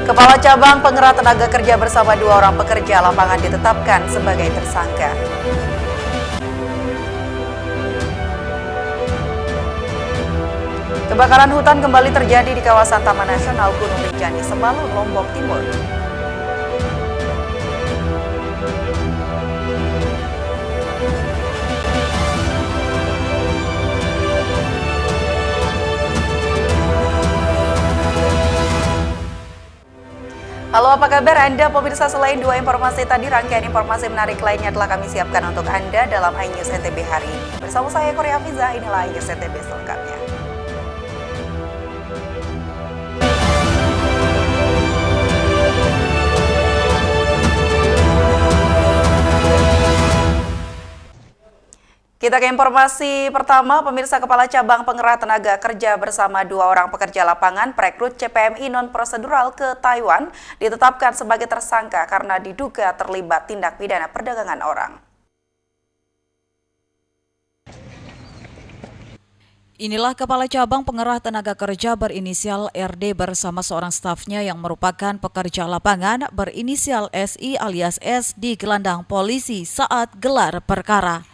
Kepala Cabang Pengerat Tenaga Kerja bersama 2 orang pekerja lapangan ditetapkan sebagai tersangka. Kebakaran hutan kembali terjadi di kawasan Taman Nasional Gunung Rinjani, Sembalun, Lombok Timur. Halo, apa kabar Anda pemirsa? Selain 2 informasi tadi, rangkaian informasi menarik lainnya telah kami siapkan untuk Anda dalam iNews NTB hari ini. Bersama saya Korea Fiza, inilah iNews NTB selengkapnya. Kita ke informasi pertama, pemirsa. Kepala Cabang Pengerat Tenaga Kerja bersama 2 orang pekerja lapangan perekrut CPMI non-prosedural ke Taiwan ditetapkan sebagai tersangka karena diduga terlibat tindak pidana perdagangan orang. Inilah Kepala Cabang Pengerat Tenaga Kerja berinisial RD bersama seorang stafnya yang merupakan pekerja lapangan berinisial SI alias S di gelandang polisi saat gelar perkara.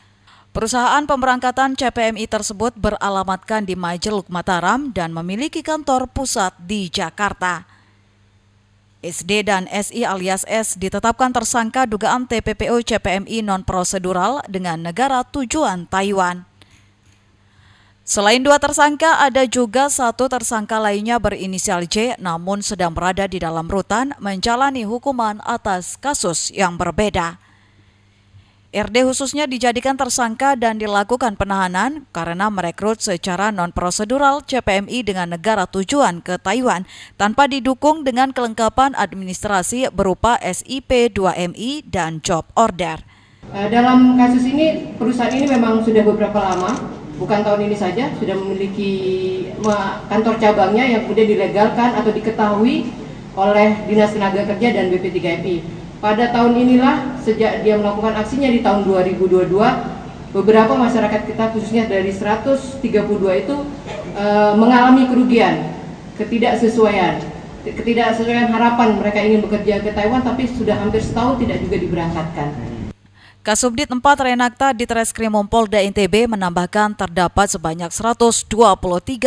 Perusahaan pemberangkatan CPMI tersebut beralamatkan di Majeluk, Mataram dan memiliki kantor pusat di Jakarta. SD dan SI alias S ditetapkan tersangka dugaan TPPO CPMI non-prosedural dengan negara tujuan Taiwan. Selain 2 tersangka, ada juga 1 tersangka lainnya berinisial J namun sedang berada di dalam rutan menjalani hukuman atas kasus yang berbeda. RD khususnya dijadikan tersangka dan dilakukan penahanan karena merekrut secara non-prosedural CPMI dengan negara tujuan ke Taiwan tanpa didukung dengan kelengkapan administrasi berupa SIP 2MI dan job order. Dalam kasus ini, perusahaan ini memang sudah beberapa lama, bukan tahun ini saja, sudah memiliki kantor cabangnya yang kemudian dilegalkan atau diketahui oleh Dinas Tenaga Kerja dan BP3MI. Pada tahun inilah, sejak dia melakukan aksinya di tahun 2022, beberapa masyarakat kita khususnya dari 132 itu mengalami kerugian, ketidaksesuaian harapan mereka ingin bekerja ke Taiwan, tapi sudah hampir setahun tidak juga diberangkatkan. Kasubdit 4 Renakta Ditreskrim Polda NTB menambahkan terdapat sebanyak 123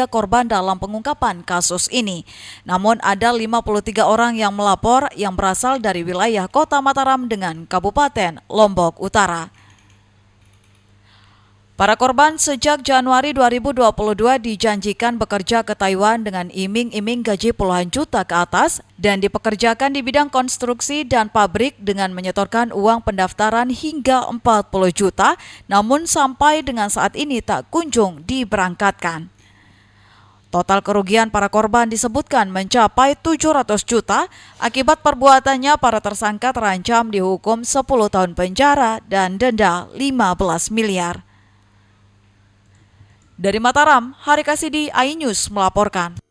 korban dalam pengungkapan kasus ini. Namun ada 53 orang yang melapor yang berasal dari wilayah Kota Mataram dengan Kabupaten Lombok Utara. Para korban sejak Januari 2022 dijanjikan bekerja ke Taiwan dengan iming-iming gaji puluhan juta ke atas dan dipekerjakan di bidang konstruksi dan pabrik dengan menyetorkan uang pendaftaran hingga 40 juta, namun sampai dengan saat ini tak kunjung diberangkatkan. Total kerugian para korban disebutkan mencapai 700 juta, akibat perbuatannya para tersangka terancam dihukum 10 tahun penjara dan denda 15 miliar. Dari Mataram, Hari Kasidi, iNews melaporkan.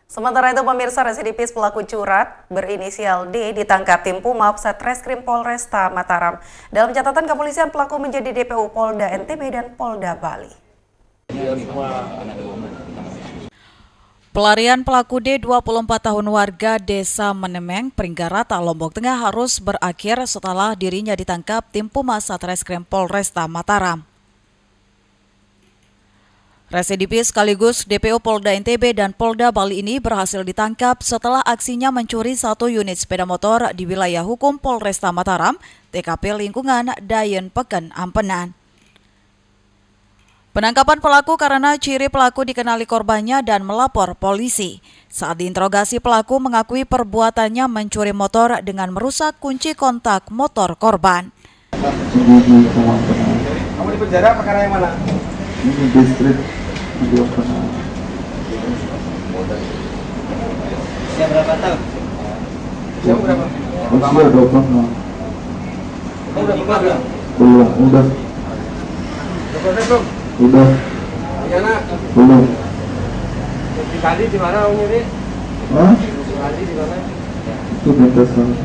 Sementara itu, pemirsa, residivis pelaku curat berinisial D ditangkap tim Pumap Satreskrim Polresta Mataram. Dalam catatan kepolisian, pelaku menjadi DPO Polda NTB dan Polda Bali. Pelarian pelaku D, 24 tahun warga Desa Menemeng, Pringgarata, Lombok Tengah harus berakhir setelah dirinya ditangkap tim Pumas Satreskrim Polresta Mataram. Residivis sekaligus DPO Polda NTB dan Polda Bali ini berhasil ditangkap setelah aksinya mencuri 1 unit sepeda motor di wilayah hukum Polresta Mataram, TKP lingkungan Dayen Peken, Ampenan. Penangkapan pelaku karena ciri pelaku dikenali korbannya dan melapor polisi. Saat diinterogasi, pelaku mengakui perbuatannya mencuri motor dengan merusak kunci kontak motor korban. Kamu di penjara perkara yang mana? Ini distrik Usia berapa tahun? Usia berapa? usia 12 tahun. Kamu udah nikah belum? Belum, udah. Udah proses belum? Udah. Yana? Belum. Di Bali di mana kamu ini? Hah? Di Bali di mana? Itu bentasan.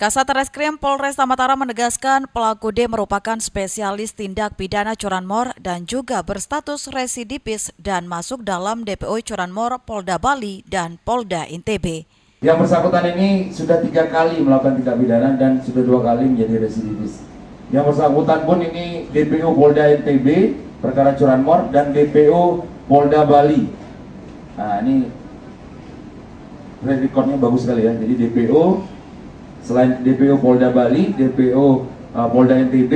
Kasat Reskrim Polresta Mataram menegaskan pelaku D merupakan spesialis tindak pidana curanmor dan juga berstatus residivis dan masuk dalam DPO Curanmor Polda Bali dan Polda NTB. Yang bersangkutan ini sudah 3 kali melakukan tindak pidana dan sudah 2 kali menjadi residivis. Yang bersangkutan pun ini DPO Polda NTB perkara curanmor dan DPO Polda Bali. Nah ini rekodnya bagus sekali ya. Jadi DPO selain DPO Polda Bali, DPO Polda NTB,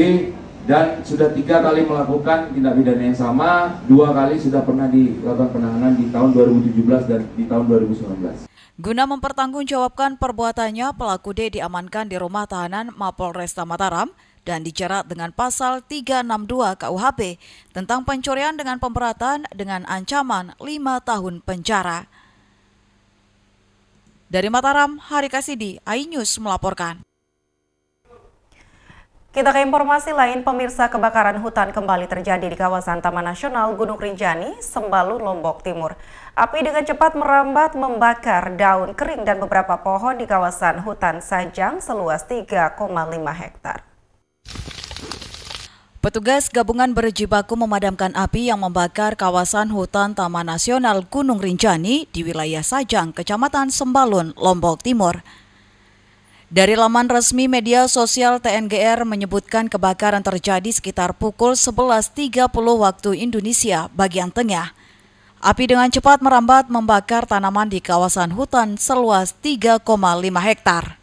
dan sudah 3 kali melakukan tindak pidana yang sama, 2 kali sudah pernah dilakukan penahanan di tahun 2017 dan di tahun 2019. Guna mempertanggungjawabkan perbuatannya, pelaku D diamankan di rumah tahanan Mapolresta Mataram dan dijerat dengan pasal 362 KUHP tentang pencurian dengan pemberatan dengan ancaman 5 tahun penjara. Dari Mataram, Hari Kasidi, iNews melaporkan. Kita ke informasi lain, pemirsa, kebakaran hutan kembali terjadi di kawasan Taman Nasional Gunung Rinjani, Sembalun, Lombok Timur. Api dengan cepat merambat membakar daun kering dan beberapa pohon di kawasan hutan Sajang seluas 3,5 hektar. Petugas gabungan berjibaku memadamkan api yang membakar kawasan hutan Taman Nasional Gunung Rinjani di wilayah Sajang, Kecamatan Sembalun, Lombok Timur. Dari laman resmi media sosial TNGR menyebutkan kebakaran terjadi sekitar pukul 11.30 waktu Indonesia bagian tengah. Api dengan cepat merambat membakar tanaman di kawasan hutan seluas 3,5 hektar.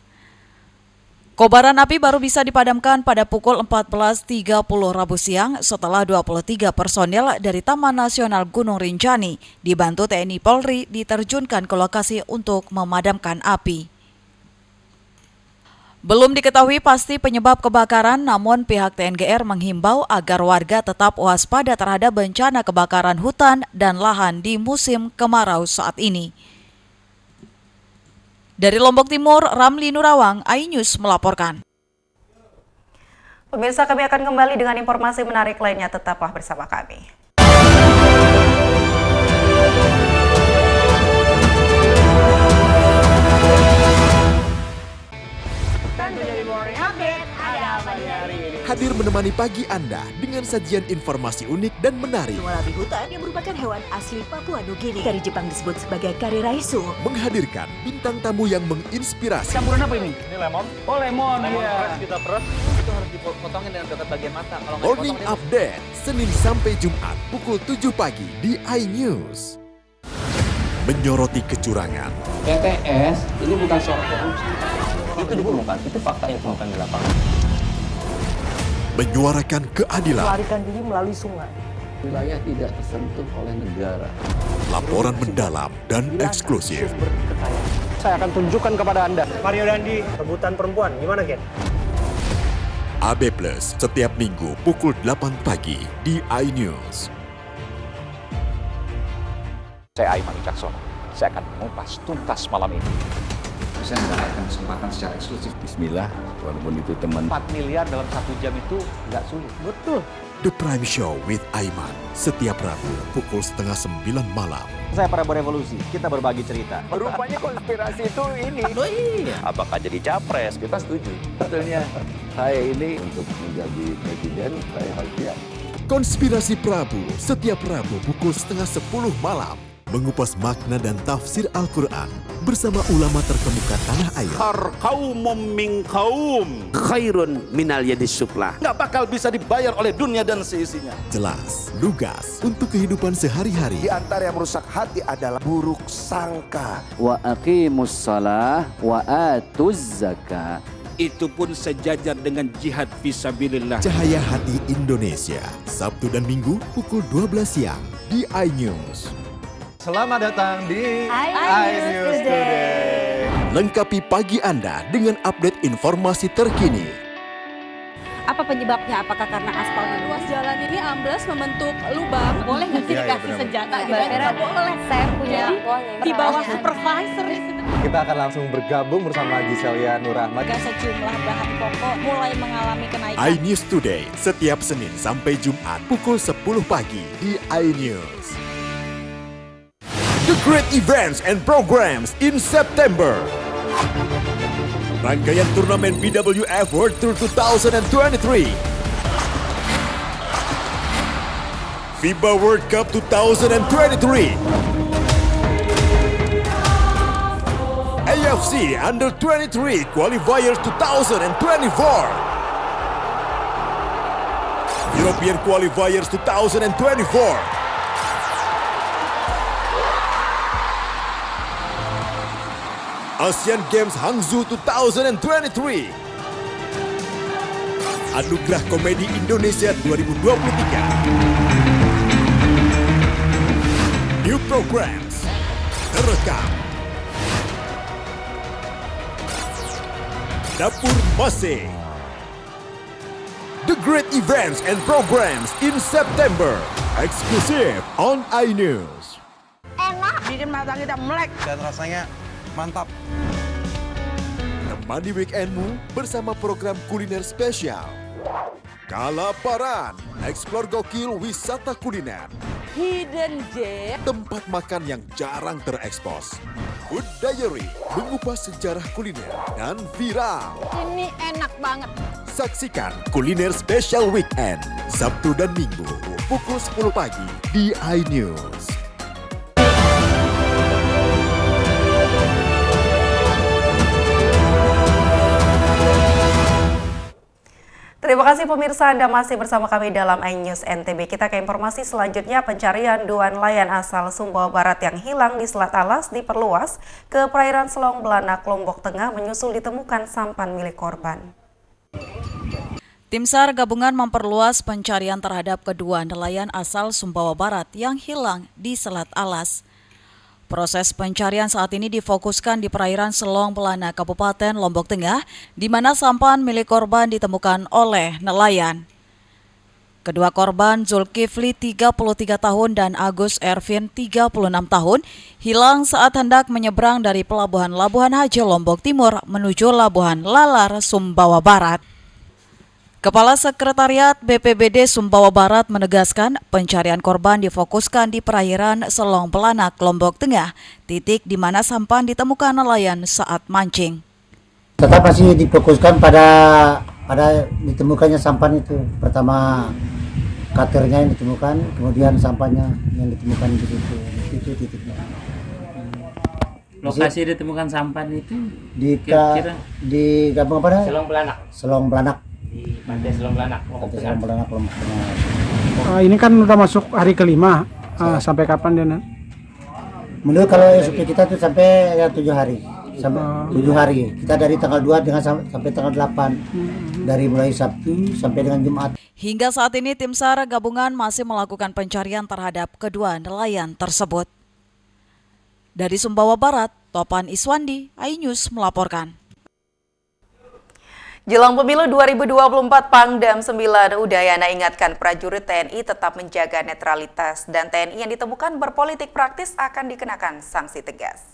Kobaran api baru bisa dipadamkan pada pukul 14.30 Rabu siang setelah 23 personel dari Taman Nasional Gunung Rinjani dibantu TNI Polri diterjunkan ke lokasi untuk memadamkan api. Belum diketahui pasti penyebab kebakaran, namun pihak TNGR menghimbau agar warga tetap waspada terhadap bencana kebakaran hutan dan lahan di musim kemarau saat ini. Dari Lombok Timur, Ramli Nurawang, iNews melaporkan. Pemirsa, kami akan kembali dengan informasi menarik lainnya, tetaplah bersama kami. Hadir menemani pagi Anda dengan sajian informasi unik dan menarik. Walabi hutan yang merupakan hewan asli Papua Nugini. Dari Jepang disebut sebagai kare raisu. Menghadirkan bintang tamu yang menginspirasi. Campuran apa ini? Ini lemon. Oh lemon, iya. Kita peres, itu harus dipotongin dengan dekat bagian mata. Kalau nggak Morning Update, Senin sampai Jumat pukul 7 pagi di iNews. Menyoroti kecurangan. PTS ini bukan soal korupsi. Itu ditemukan, itu fakta yang ditemukan di lapangan. Menyuarakan keadilan. Melarikan diri melalui sungai. Wilayah tidak tersentuh oleh negara. Laporan mendalam dan eksklusif. Saya akan tunjukkan kepada Anda. Mario Dandi, rebutan perempuan. Gimana, Ken? AB Plus setiap minggu pukul 8 pagi di iNews. Saya Aiman Wicaksono. Saya akan mengupas tuntas malam ini. Saya mendapatkan kesempatan secara eksklusif. Bismillah, walaupun itu teman. 4 miliar dalam 1 jam itu nggak sulit. Betul. The Prime Show with Aiman setiap Rabu pukul 8:30 malam. Saya para berevolusi, kita berbagi cerita. Rupanya konspirasi itu ini. Oh iya. Apakah jadi capres? Kita setuju. Sebetulnya saya ini untuk menjadi presiden, saya harus siap. Konspirasi Prabu setiap Rabu pukul 9:30 malam. Mengupas makna dan tafsir Al-Quran bersama ulama terkemuka tanah air. Kaumum min kaum khairun minal yadis sufla. Nggak bakal bisa dibayar oleh dunia dan seisinya. Jelas, lugas untuk kehidupan sehari-hari. Di antara yang merusak hati adalah buruk sangka. Wa aqimus shalah wa atuz zakah. Itu pun sejajar dengan jihad fisabilillah. Cahaya Hati Indonesia, Sabtu dan Minggu pukul 12 siang di iNews. Selamat datang di iNews Today. Lengkapi pagi Anda dengan update informasi terkini. Apa penyebabnya? Apakah karena aspalnya? Ruas jalan ini amblas membentuk lubang. Boleh nggak sih dikasih senjata? Nggak boleh. Saya punya di bawah supervisor. Kita akan langsung bergabung bersama Giselia Nurahmat. Sejumlah bahan pokok mulai mengalami kenaikan. iNews Today setiap Senin sampai Jumat pukul 10 pagi di iNews. The great events and programs in September. Rangkaian turnamen BWF World Tour 2023. FIBA World Cup 2023. AFC Under 23 Qualifiers 2024. European Qualifiers 2024. Asian Games Hangzhou 2023. Anugerah Komedi Indonesia 2023. New programs terekam. Dapur Masih. The great events and programs in September. Exclusive on iNews. Enak, bikin mata kita melek. Dan rasanya mantap. Temani weekendmu bersama program kuliner spesial. Kalaparan, eksplor gokil wisata kuliner. Hidden Gem. Tempat makan yang jarang terekspos. Food Diary, mengupas sejarah kuliner dan viral. Ini enak banget. Saksikan Kuliner Spesial Weekend, Sabtu dan Minggu, pukul 10 pagi di iNews. Terima kasih pemirsa, Anda masih bersama kami dalam iNews NTB. Kita ke informasi selanjutnya. Pencarian dua nelayan asal Sumbawa Barat yang hilang di Selat Alas diperluas ke perairan Selong Belanak, Lombok Tengah menyusul ditemukan sampan milik korban. Tim SAR gabungan memperluas pencarian terhadap kedua nelayan asal Sumbawa Barat yang hilang di Selat Alas. Proses pencarian saat ini difokuskan di perairan Selong Belanak, Kabupaten Lombok Tengah, di mana sampan milik korban ditemukan oleh nelayan. Kedua korban, Zulkifli 33 tahun dan Agus Ervin 36 tahun, hilang saat hendak menyeberang dari Pelabuhan Labuhan Haji Lombok Timur menuju Labuhan Lalar, Sumbawa Barat. Kepala Sekretariat BPBD Sumbawa Barat menegaskan pencarian korban difokuskan di perairan Selong Belanak, Lombok Tengah, titik di mana sampan ditemukan nelayan saat mancing. Tetap masih difokuskan pada ditemukannya sampan itu. Pertama katernya yang ditemukan, kemudian sampannya yang ditemukan di situ. Itu titiknya. Lokasi ditemukan sampan itu di Kampung apa? Selong Belanak. Selong Belanak. Di Pantai Selong Belanak, Lombok Tengah. Ini kan udah masuk hari kelima, sampai kapan dia? Menurut kalau SOP kita tuh sampai ya 7 hari, sampai 7 hari. Kita dari tanggal 2 dengan sampai tanggal 8, dari mulai Sabtu sampai dengan Jumat. Hingga saat ini tim SAR gabungan masih melakukan pencarian terhadap kedua nelayan tersebut. Dari Sumbawa Barat, Topan Iswandi, iNews melaporkan. Jelang pemilu 2024, Pangdam 9 Udayana ingatkan prajurit TNI tetap menjaga netralitas dan TNI yang ditemukan berpolitik praktis akan dikenakan sanksi tegas.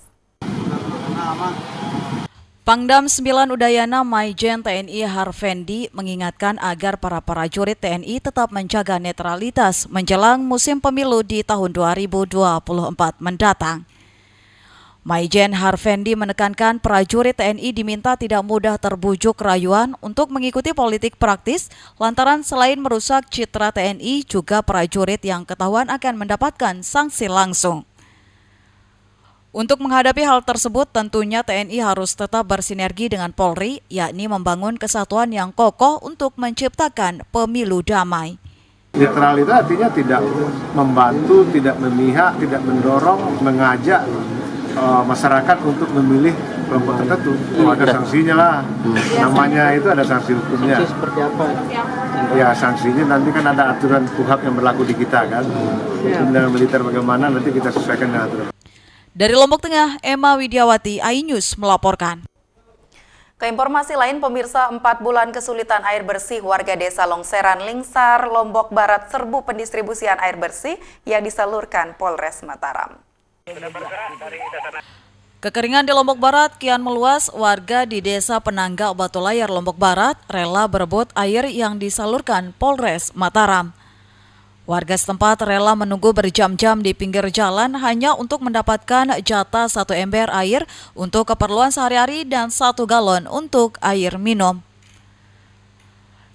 Pangdam 9 Udayana Maijen TNI Harvendi mengingatkan agar para prajurit TNI tetap menjaga netralitas menjelang musim pemilu di tahun 2024 mendatang. Maijen Harvendi menekankan prajurit TNI diminta tidak mudah terbujuk rayuan untuk mengikuti politik praktis lantaran selain merusak citra TNI juga prajurit yang ketahuan akan mendapatkan sanksi langsung. Untuk menghadapi hal tersebut tentunya TNI harus tetap bersinergi dengan Polri, yakni membangun kesatuan yang kokoh untuk menciptakan pemilu damai. Netral itu artinya tidak membantu, tidak memihak, tidak mendorong, mengajak masyarakat untuk memilih kelompok tertentu. Ada sanksinya lah, namanya itu ada sanksi hukumnya. Sanksi seperti apa? Ya sanksinya nanti kan ada aturan KUHP yang berlaku di kita kan. Hukum dan militer bagaimana nanti kita sesuaikan dengan aturan. Dari Lombok Tengah, Emma Widiawati, iNews melaporkan. Ke informasi lain, pemirsa, 4 bulan kesulitan air bersih warga desa Longseran, Lingsar, Lombok Barat serbu pendistribusian air bersih yang disalurkan Polres Mataram. Kekeringan di Lombok Barat kian meluas. Warga di Desa Penangga Batu Layar, Lombok Barat rela berebut air yang disalurkan Polres Mataram. Warga setempat rela menunggu berjam-jam di pinggir jalan hanya untuk mendapatkan jatah 1 ember air untuk keperluan sehari-hari dan 1 galon untuk air minum.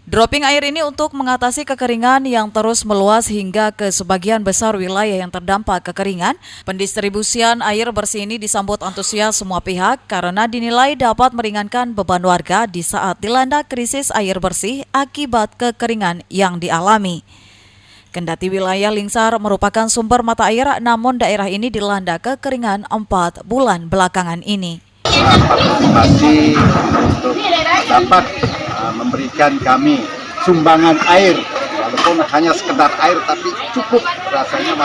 Dropping air ini untuk mengatasi kekeringan yang terus meluas hingga ke sebagian besar wilayah yang terdampak kekeringan. Pendistribusian air bersih ini disambut antusias semua pihak karena dinilai dapat meringankan beban warga di saat dilanda krisis air bersih akibat kekeringan yang dialami. Kendati wilayah Lingsar merupakan sumber mata air, namun daerah ini dilanda kekeringan 4 bulan belakangan ini. Partisipasi untuk dapat memberikan kami sumbangan air, walaupun hanya sekedar air tapi cukup, rasanya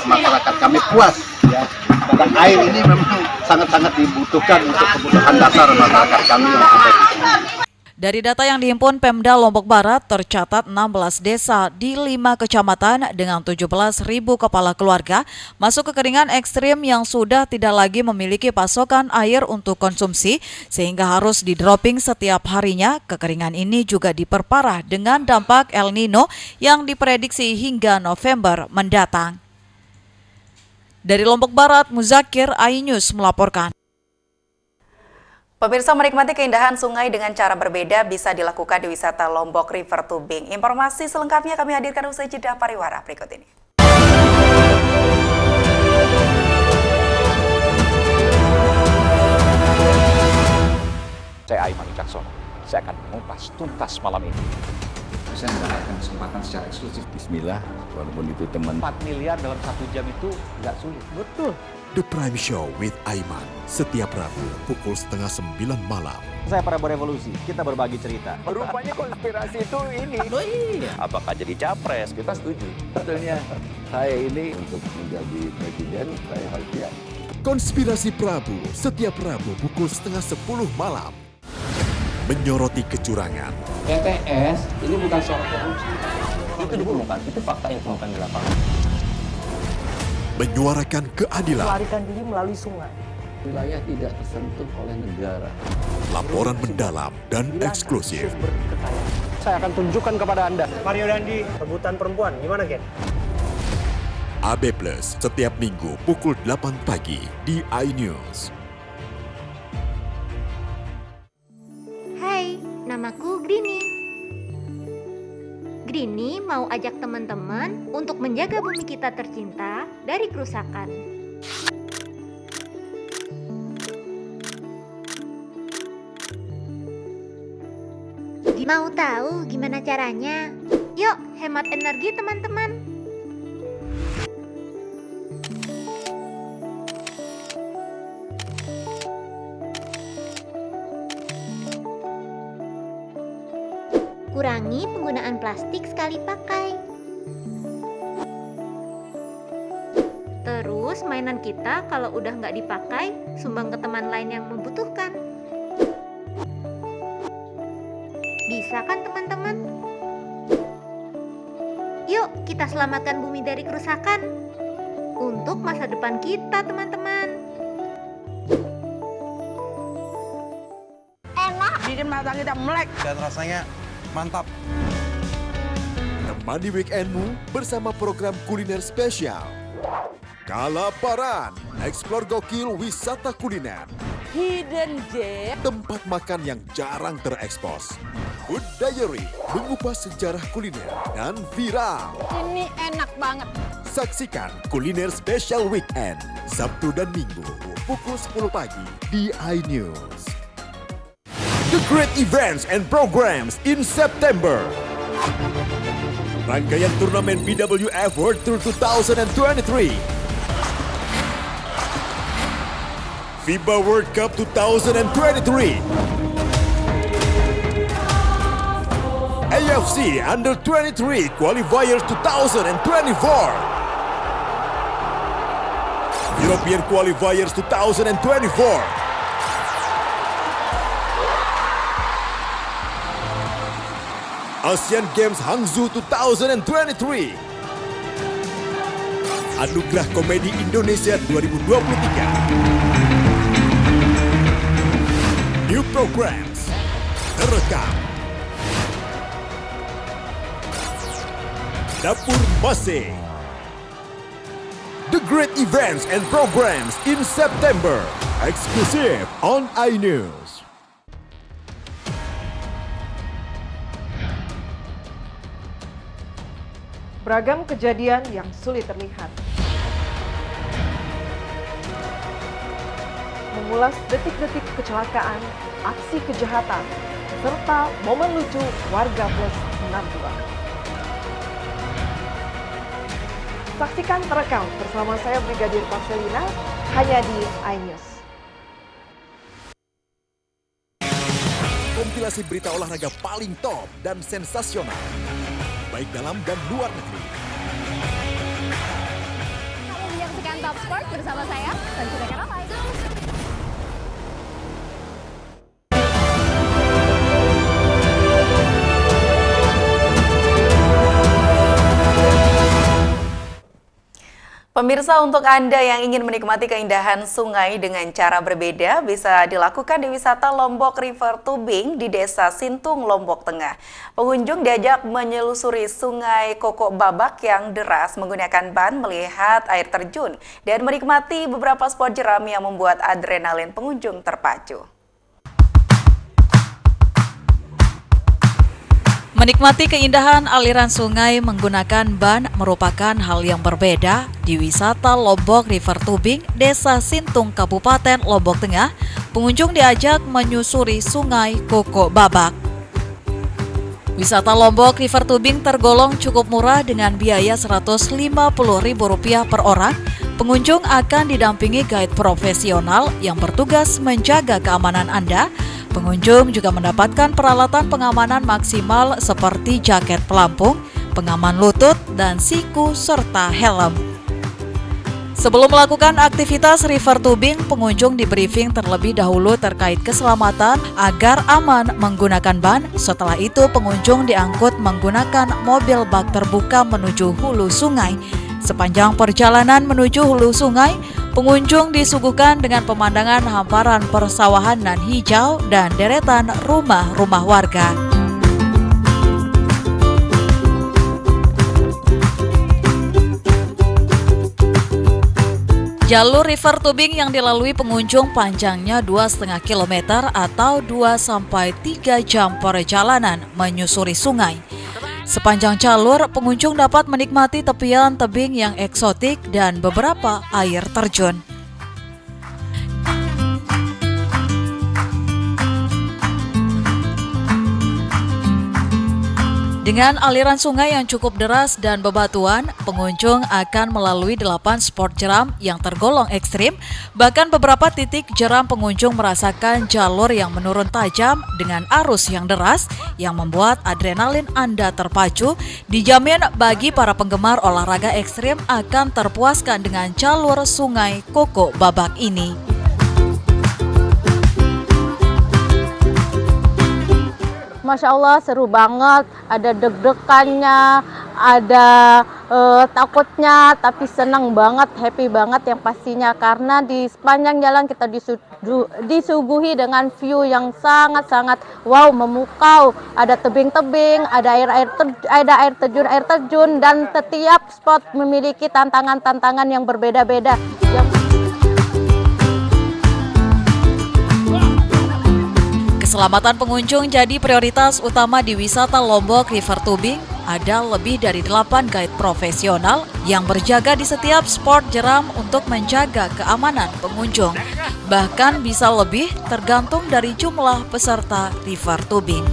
masyarakat kami puas ya. Karena air ini memang sangat-sangat dibutuhkan untuk kebutuhan dasar masyarakat kami yang ada di sini. Dari data yang dihimpun Pemda Lombok Barat, tercatat 16 desa di 5 kecamatan dengan 17.000 kepala keluarga masuk kekeringan ekstrim yang sudah tidak lagi memiliki pasokan air untuk konsumsi sehingga harus di-dropping setiap harinya. Kekeringan ini juga diperparah dengan dampak El Nino yang diprediksi hingga November mendatang. Dari Lombok Barat, Muzakir, iNews melaporkan. Pemirsa, menikmati keindahan sungai dengan cara berbeda bisa dilakukan di wisata Lombok River Tubing. Informasi selengkapnya kami hadirkan usai jeda pariwara berikut ini. Saya Aiman Wicaksono. Saya akan mengupas tuntas malam ini. Saya mendapatkan kesempatan secara eksklusif. Bismillah, walaupun itu teman. 4 miliar dalam 1 jam itu nggak sulit. Betul. The Prime Show with Aiman, setiap Rabu pukul 8:30 malam. Saya Prabowo Revolusi, kita berbagi cerita. Rupanya konspirasi itu ini. Oh iya. Apakah jadi capres? Kita setuju. Sebetulnya saya ini untuk menjadi presiden, saya harus siap. Konspirasi Prabu, setiap Rabu pukul 9:30 malam. Menyoroti kecurangan. TTS ini bukan soal korupsi. Itu ditemukan, itu fakta yang ditemukan di lapangan. Menyuarakan keadilan. Melarikan diri melalui sungai. Wilayah tidak tersentuh oleh negara. Laporan mendalam dan eksklusif. Saya akan tunjukkan kepada Anda. Mario Dandi, rebutan perempuan. Gimana, Ken? AB Plus, setiap Minggu pukul 8 pagi di iNews. Hai, namaku Grini. Grini mau ajak teman-teman untuk menjaga bumi kita tercinta dari kerusakan. Mau tahu gimana caranya? Yuk, hemat energi teman-teman. Kurangi penggunaan plastik sekali pakai. Terus mainan kita kalau udah nggak dipakai, sumbang ke teman lain yang membutuhkan. Bisa kan teman-teman? Yuk kita selamatkan bumi dari kerusakan. Untuk masa depan kita teman-teman. Enak, bikin mata kita melek. Dan rasanya mantap. Temani weekendmu bersama program kuliner spesial. Kalaparan, eksplor gokil wisata kuliner. Hidden Gem. Tempat makan yang jarang terekspos. Food Diary, mengupas sejarah kuliner dan viral. Ini enak banget. Saksikan kuliner spesial weekend, Sabtu dan Minggu, pukul 10 pagi di iNews. The great events and programs in September. Rangkaian turnamen BWF World Tour 2023. FIBA World Cup 2023. AFC Under 23 Qualifiers 2024. European Qualifiers 2024. Asian Games Hangzhou 2023. Anugerah Komedi Indonesia 2023. New programs terekam. Dapur Masih. The great events and programs in September. Exclusive on iNews. Beragam kejadian yang sulit terlihat. Mengulas detik-detik kecelakaan, aksi kejahatan, serta momen lucu warga plus 62. Saksikan terekam bersama saya Brigadir Marcelina hanya di iNews. Kompilasi berita olahraga paling top dan sensasional, baik dalam dan luar negeri. Kamu menyaksikan Top Sport bersama saya, Tanjung Karamai. Pemirsa, untuk Anda yang ingin menikmati keindahan sungai dengan cara berbeda, bisa dilakukan di wisata Lombok River Tubing di Desa Sintung, Lombok Tengah. Pengunjung diajak menyelusuri sungai Koko Babak yang deras menggunakan ban, melihat air terjun, dan menikmati beberapa spot jeram yang membuat adrenalin pengunjung terpacu. Menikmati keindahan aliran sungai menggunakan ban merupakan hal yang berbeda di wisata Lombok River Tubing, Desa Sintung, Kabupaten Lombok Tengah. Pengunjung diajak menyusuri sungai Koko Babak. Wisata Lombok River Tubing tergolong cukup murah dengan biaya Rp150.000 per orang. Pengunjung akan didampingi guide profesional yang bertugas menjaga keamanan Anda. Pengunjung juga mendapatkan peralatan pengamanan maksimal seperti jaket pelampung, pengaman lutut, dan siku, serta helm. Sebelum melakukan aktivitas river tubing, pengunjung di briefing terlebih dahulu terkait keselamatan agar aman menggunakan ban. Setelah itu, pengunjung diangkut menggunakan mobil bak terbuka menuju hulu sungai. Sepanjang perjalanan menuju hulu sungai, pengunjung disuguhkan dengan pemandangan hamparan persawahan nan hijau dan deretan rumah-rumah warga. Jalur river tubing yang dilalui pengunjung panjangnya 2,5 km atau 2-3 jam perjalanan menyusuri sungai. Sepanjang jalur, pengunjung dapat menikmati tepian tebing yang eksotik dan beberapa air terjun. Dengan aliran sungai yang cukup deras dan bebatuan, pengunjung akan melalui 8 spot jeram yang tergolong ekstrim. Bahkan beberapa titik jeram pengunjung merasakan jalur yang menurun tajam dengan arus yang deras yang membuat adrenalin Anda terpacu. Dijamin bagi para penggemar olahraga ekstrim akan terpuaskan dengan jalur sungai Koko Babak ini. Masya Allah, seru banget, ada deg-degannya, ada takutnya, tapi senang banget, happy banget yang pastinya, karena di sepanjang jalan kita disuguhi dengan view yang sangat-sangat wow, memukau. Ada tebing-tebing, ada air terjun, dan setiap spot memiliki tantangan-tantangan yang berbeda-beda. Keselamatan pengunjung jadi prioritas utama di wisata Lombok River Tubing. Ada lebih dari 8 guide profesional yang berjaga di setiap spot jeram untuk menjaga keamanan pengunjung. Bahkan bisa lebih tergantung dari jumlah peserta river tubing.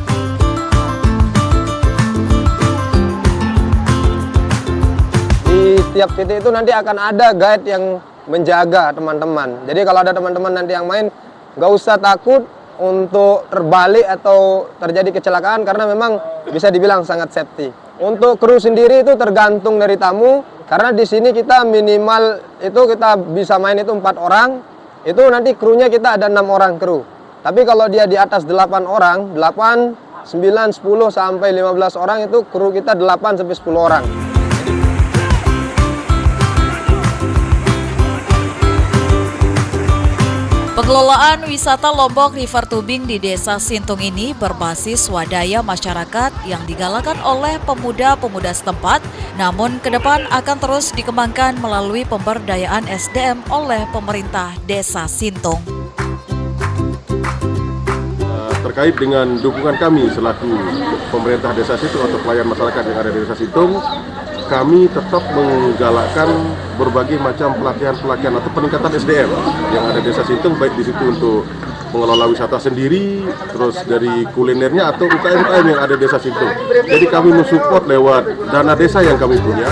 Di setiap titik itu nanti akan ada guide yang menjaga teman-teman. Jadi kalau ada teman-teman nanti yang main, nggak usah takut untuk terbalik atau terjadi kecelakaan, karena memang bisa dibilang sangat safety. Untuk kru sendiri itu tergantung dari tamu, karena di sini kita minimal itu kita bisa main itu 4 orang, itu nanti krunya kita ada 6 orang kru. Tapi kalau dia di atas 8 orang, 8, 9, 10 sampai 15 orang itu kru kita 8 sampai 10 orang. Pengelolaan wisata Lombok River Tubing di Desa Sintung ini berbasis swadaya masyarakat yang digalakan oleh pemuda-pemuda setempat, namun ke depan akan terus dikembangkan melalui pemberdayaan SDM oleh pemerintah Desa Sintung. Terkait dengan dukungan kami selaku pemerintah Desa Sintung atau pelayan masyarakat yang ada di Desa Sintung, kami tetap menggalakkan berbagai macam pelatihan-pelatihan atau peningkatan SDM yang ada di Desa Sintung, baik di situ untuk mengelola wisata sendiri, terus dari kulinernya atau UKM-UKM yang ada di Desa Sintung. Jadi kami mensupport lewat dana desa yang kami punya.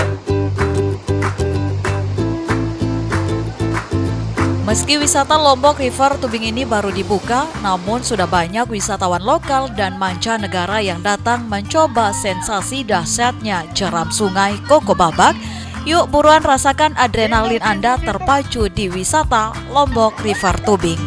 Meski wisata Lombok River Tubing ini baru dibuka, namun sudah banyak wisatawan lokal dan mancanegara yang datang mencoba sensasi dahsyatnya jeram sungai Koko Babak. Yuk buruan rasakan adrenalin Anda terpacu di wisata Lombok River Tubing.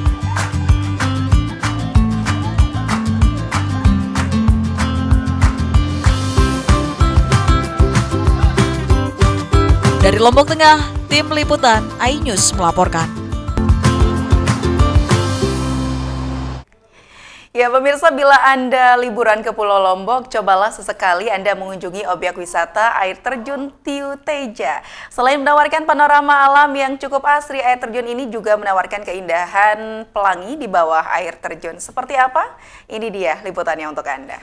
Dari Lombok Tengah, tim liputan iNews melaporkan. Ya pemirsa, bila Anda liburan ke Pulau Lombok, cobalah sesekali Anda mengunjungi objek wisata air terjun Tiu Teja. Selain menawarkan panorama alam yang cukup asri, air terjun ini juga menawarkan keindahan pelangi di bawah air terjun. Seperti apa? Ini dia liputannya untuk Anda.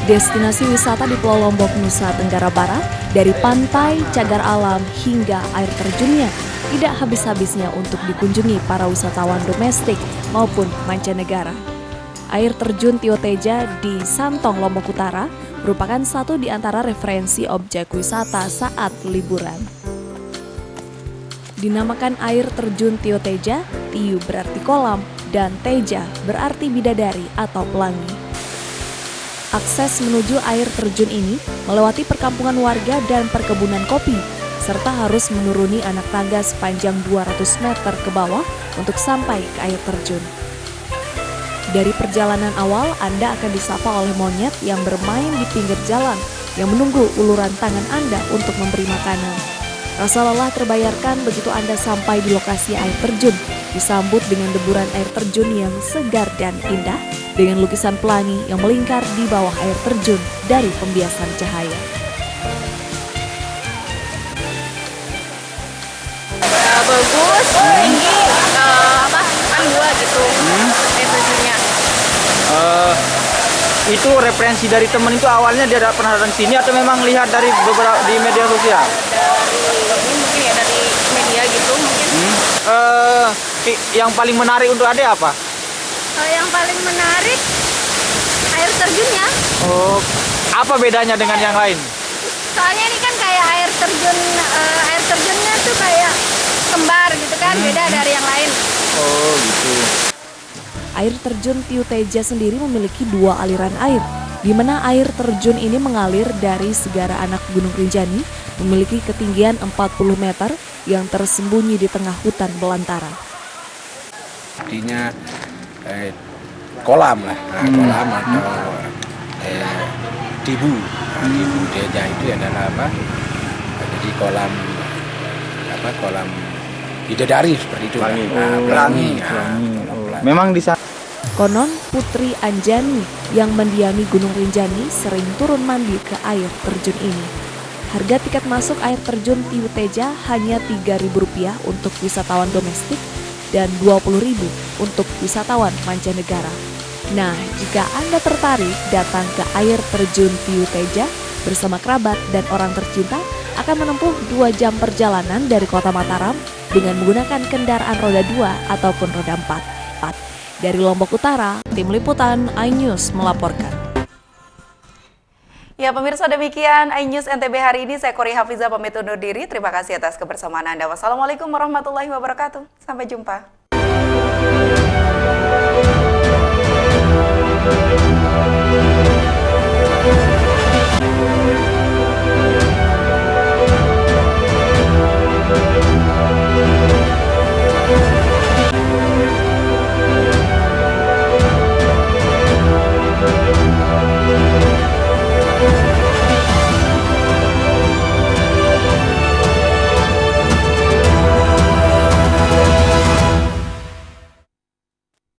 Destinasi wisata di Pulau Lombok, Nusa Tenggara Barat, dari pantai, cagar alam, hingga air terjunnya, tidak habis-habisnya untuk dikunjungi para wisatawan domestik maupun mancanegara. Air terjun Tiu Teja di Santong, Lombok Utara, merupakan satu di antara referensi objek wisata saat liburan. Dinamakan air terjun Tiu Teja, Tiu berarti kolam, dan Teja berarti bidadari atau pelangi. Akses menuju air terjun ini melewati perkampungan warga dan perkebunan kopi, serta harus menuruni anak tangga sepanjang 200 meter ke bawah untuk sampai ke air terjun. Dari perjalanan awal, Anda akan disapa oleh monyet yang bermain di pinggir jalan, yang menunggu uluran tangan Anda untuk memberi makanan. Rasa lelah terbayarkan begitu Anda sampai di lokasi air terjun, disambut dengan deburan air terjun yang segar dan indah, dengan lukisan pelangi yang melingkar di bawah air terjun dari pembiasan cahaya. Bagus, tinggi, kan dua gitu, air terjunnya. Itu referensi dari temen itu awalnya dia pernah datang sini atau memang lihat dari beberapa di media sosial? Dari mungkin ya dari media gitu mungkin. Yang paling menarik untuk Ade apa? Yang paling menarik air terjunnya. Oh, apa bedanya dengan yang lain? Soalnya ini kan kayak air terjunnya tuh kayak kembar gitu kan, beda dari yang lain. Oh gitu. Air terjun Tiu Teja sendiri memiliki dua aliran air, di mana air terjun ini mengalir dari Segara Anak Gunung Rinjani, memiliki ketinggian 40 meter yang tersembunyi di tengah hutan belantara. Artinya kolam lah, kolam atau Tibu. Tibu Teja itu adalah apa? Jadi kolam bidadari seperti itu. Pelangi. Memang di sana. Konon Putri Anjani yang mendiami Gunung Rinjani sering turun mandi ke air terjun ini. Harga tiket masuk air terjun Tiu Teja hanya Rp3.000 untuk wisatawan domestik dan Rp20.000 untuk wisatawan mancanegara. Nah, jika Anda tertarik datang ke air terjun Tiu Teja bersama kerabat dan orang tercinta, akan menempuh 2 jam perjalanan dari kota Mataram dengan menggunakan kendaraan roda 2 ataupun roda 4. Dari Lombok Utara, tim liputan iNews melaporkan. Ya pemirsa, demikian iNews NTB hari ini. Saya Kori Hafiza pamit undur diri. Terima kasih atas kebersamaan Anda. Wassalamualaikum warahmatullahi wabarakatuh. Sampai jumpa.